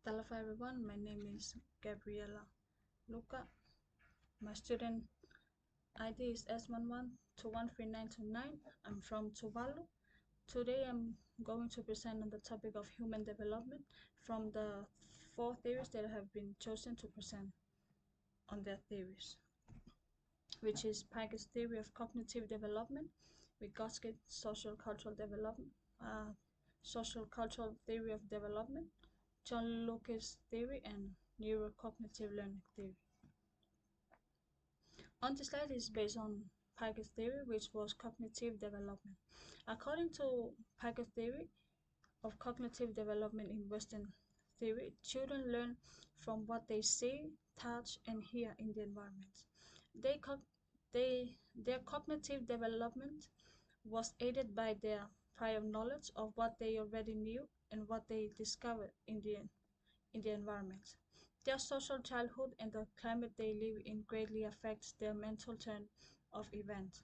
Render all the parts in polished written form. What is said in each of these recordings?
Hello everyone, my name is Gabriela Luca. My student ID is S11213929. I'm from Tuvalu. Today I'm going to present on the topic of human development from the four theories that have been chosen to present on their theories, which is Piaget's theory of cognitive development, Vygotsky's social cultural theory of development, John Locke's theory, and neurocognitive learning theory. On the slide is based on Piaget's theory, which was cognitive development. According to Piaget's theory of cognitive development in Western theory, children learn from what they see, touch, and hear in the environment. They, their cognitive development was aided by their prior knowledge of what they already knew and what they discovered in the environment. Their social childhood and the climate they live in greatly affects their mental turn of events.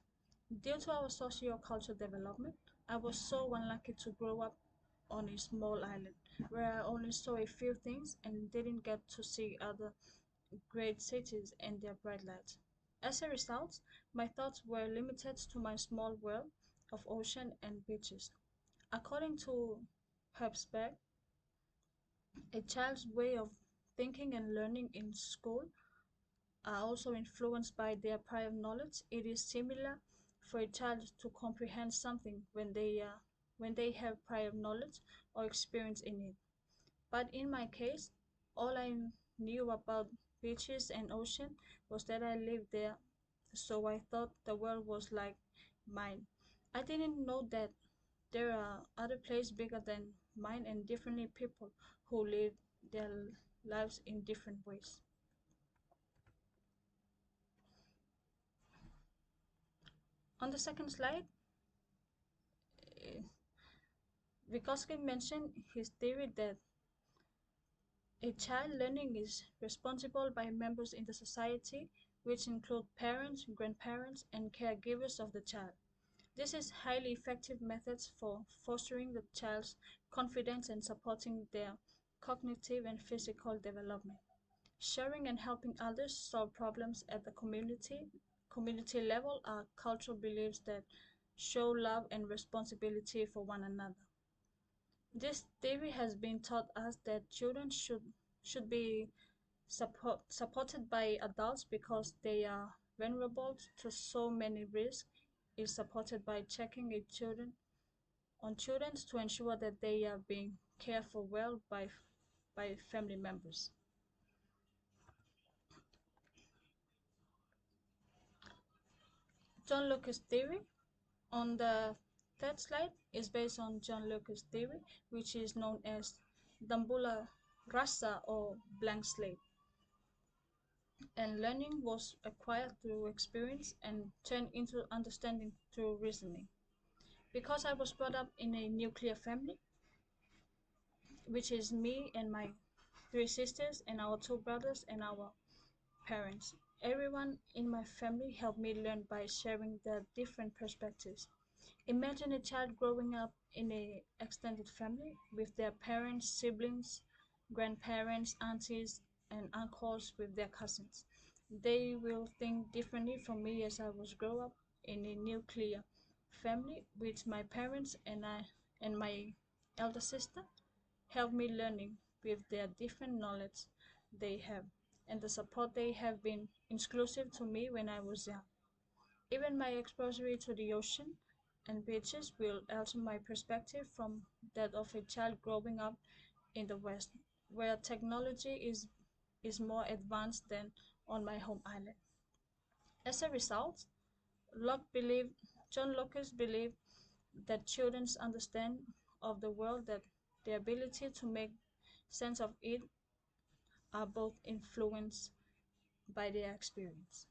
Due to our socio-cultural development, I was so unlucky to grow up on a small island where I only saw a few things and didn't get to see other great cities and their bright lights. As a result, my thoughts were limited to my small world of ocean and beaches. According to Herbsberg, a child's way of thinking and learning in school are also influenced by their prior knowledge. It is similar for a child to comprehend something when they have prior knowledge or experience in it. But in my case, all I knew about beaches and ocean was that I lived there, so I thought the world was like mine. I didn't know that there are other places bigger than mine and differently people who live their lives in different ways. On the second slide, Vygotsky mentioned his theory that a child learning is responsible by members in the society, which include parents, grandparents, and caregivers of the child. This is highly effective methods for fostering the child's confidence and supporting their cognitive and physical development. Sharing and helping others solve problems at the community level are cultural beliefs that show love and responsibility for one another. This theory has been taught us that children should be supported by adults because they are vulnerable to so many risks. Is supported by checking children to ensure that they are being cared for well by family members. John Locke's theory on the third slide is based on John Locke's theory, which is known as Dambula Rasa or blank slate. And learning was acquired through experience and turned into understanding through reasoning. Because I was brought up in a nuclear family, which is me and my three sisters and our two brothers and our parents. Everyone in my family helped me learn by sharing their different perspectives. Imagine a child growing up in an extended family with their parents, siblings, grandparents, aunties, and uncles with their cousins. They will think differently from me as I was grow up in a nuclear family with my parents and my elder sister help me learning with their different knowledge they have and the support they have been exclusive to me when I was young. Even my exposure to the ocean and beaches will alter my perspective from that of a child growing up in the West, where technology is more advanced than on my home island. As a result, Locke believed, John Locke believed that children's understand of the world that the ability to make sense of it are both influenced by their experience.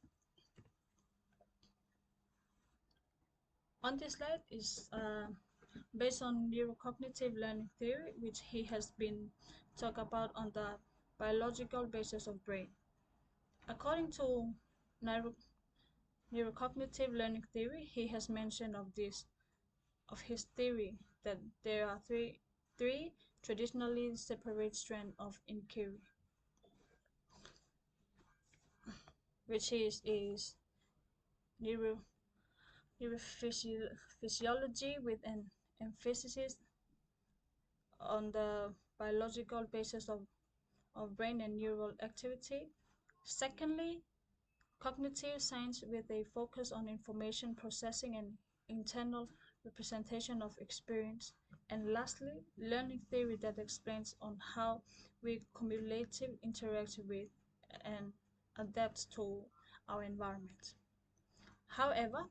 On this slide is based on neurocognitive learning theory, which he has been talked about on the biological basis of brain. According to neuro neurocognitive learning theory, he has mentioned of his theory that there are three traditionally separate strand of inquiry, which is neuro, neurophysiology with an emphasis on the biological basis of brain and neural activity. Secondly, cognitive science with a focus on information processing and internal representation of experience. And lastly, learning theory that explains on how we cumulatively interact with and adapt to our environment. However,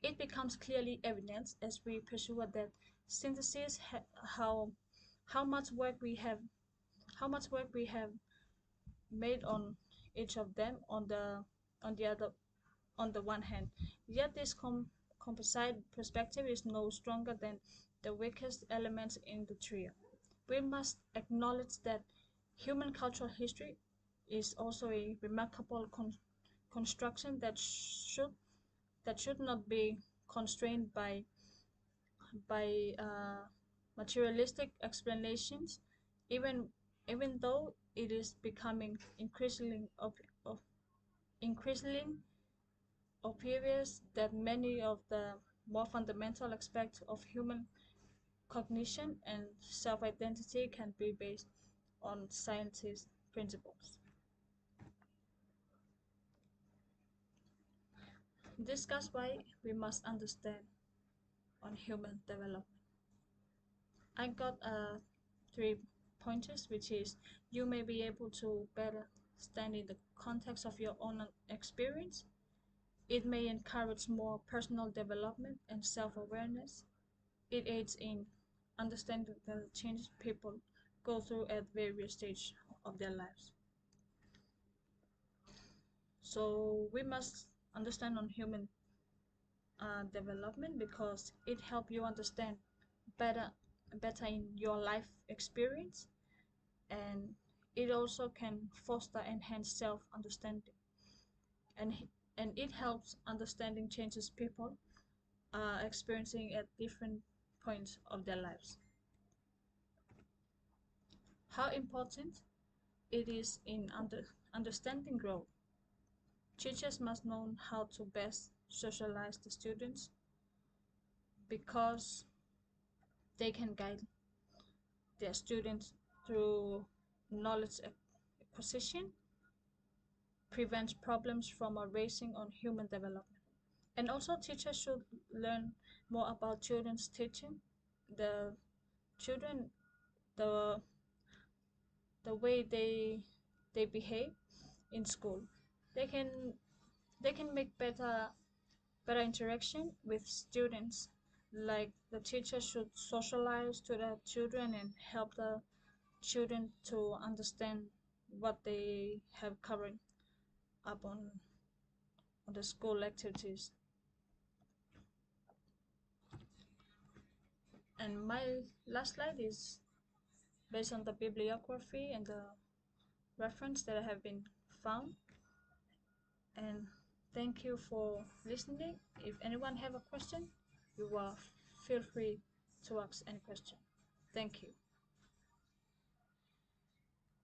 it becomes clearly evident as we pursue that synthesis how much work we have made on each of them on the other on the one hand. Yet this composite perspective is no stronger than the weakest elements in the trio. We must acknowledge that human cultural history is also a remarkable construction that should not be constrained by materialistic explanations, even even though it is becoming increasingly obvious that many of the more fundamental aspects of human cognition and self-identity can be based on scientist principles. Discuss why we must understand on human development. I got three pointers, which is you may be able to better stand in the context of your own experience. It may encourage more personal development and self-awareness. It aids in understanding the changes people go through at various stages of their lives. So we must understand on human development because it helps you understand better better in your life experience, and it also can foster enhanced self-understanding, and and it helps understanding changes people are experiencing at different points of their lives. How important it is in understanding growth. Teachers must know how to best socialize the students because they can guide their students through knowledge acquisition, prevents problems from arising on human development. And also teachers should learn more about children's teaching, the children, the the way they behave in school. They can they can make better interaction with students. Like the teacher should socialize to the children and help the children to understand what they have covered up on the school activities. And my last slide is based on the bibliography and the reference that have been found. And thank you for listening. If anyone have a question, you are feel free to ask any question. Thank you.